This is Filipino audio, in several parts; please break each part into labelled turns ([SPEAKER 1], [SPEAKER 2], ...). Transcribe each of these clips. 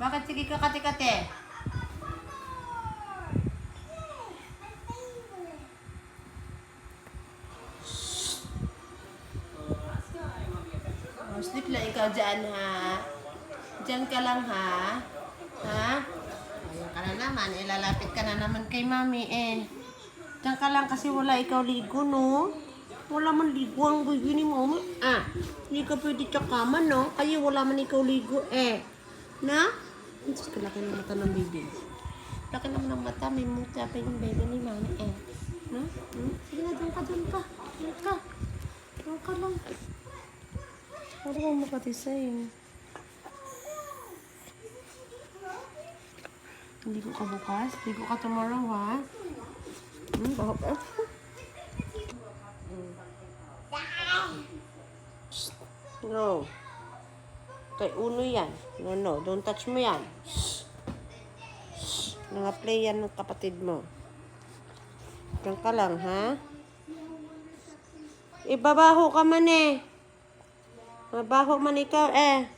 [SPEAKER 1] Bakit sige ka kati-kati? Oh, sleep lang ikaw dyan, ha? Dyan ka lang, ha? Ha? Ayan ka na naman. Ilalapit ka na naman kay mami, eh. Dyan ka lang kasi wala ikaw ligo, no? Wala man ligo ang baby ni mami. Ah, hindi ka pwede tsakaman, no? Kaya wala man ikaw ligo, eh. Na? Diyos ko, laki ng mata ng baby. Laki naman ng mata. May muta pa yung baby ni mami, eh. No? Sige na, dyan ka, dyan ka. Dyan ka. Dyan ka lang. Wala kang makatisay. Ligo ka bukas? Ligo ka tomorrow, ha? Bakit ka? No. Kay Uno yan. No. Don't touch mo yan. Nanga-play yan ng kapatid mo. Diyan ka lang, ha? Ibabaho ka man, eh. Mabaho man ikaw, eh.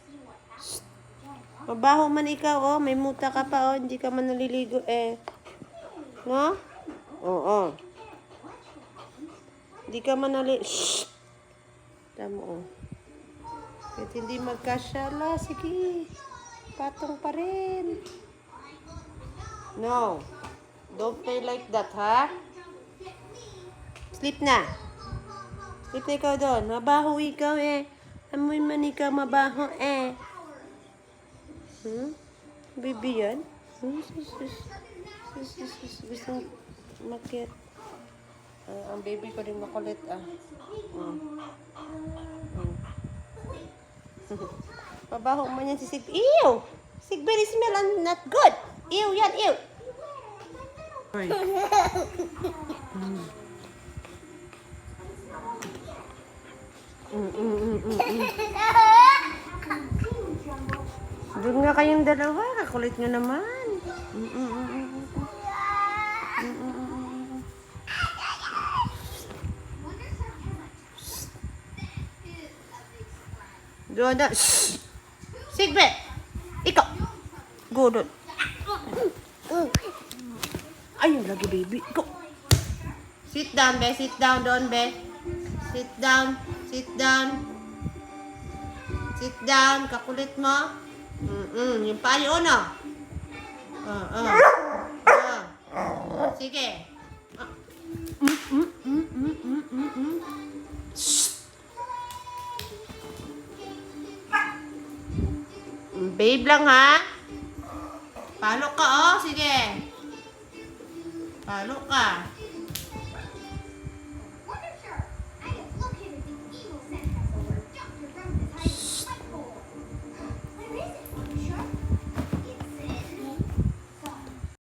[SPEAKER 1] Mabaho man ikaw, oh. May muta ka pa, oh. Hindi ka man naliligo, eh. No? Oo. Hindi ka man Shhh! Tama, oh. Kahit hindi magkasyala, sige. Patong pa rin. No. Don't play like that, ha? Sleep na. Sleep na ikaw doon. Mabaho ikaw, eh. Amoy man ikaw mabaho, eh. Baby yan? Gusto makit. Ang baby ko rin makulit, ah. Pabaho man yan si Sig. Ew! Sigberry smell and not good. Ew, yan, ew. Doon nga kayong dalawa. Kakulit nyo naman. Doon na. Sigbe! Ikaw! Go doon. Ayun lagi, baby. Go! Sit down, be. Sit down doon, be. Sit down. Sit down. Sit down. Kakulit mo. Yung paa yung uno. Sige. Babe lang, ha? Palo ka, oh. Sige. Palo ka.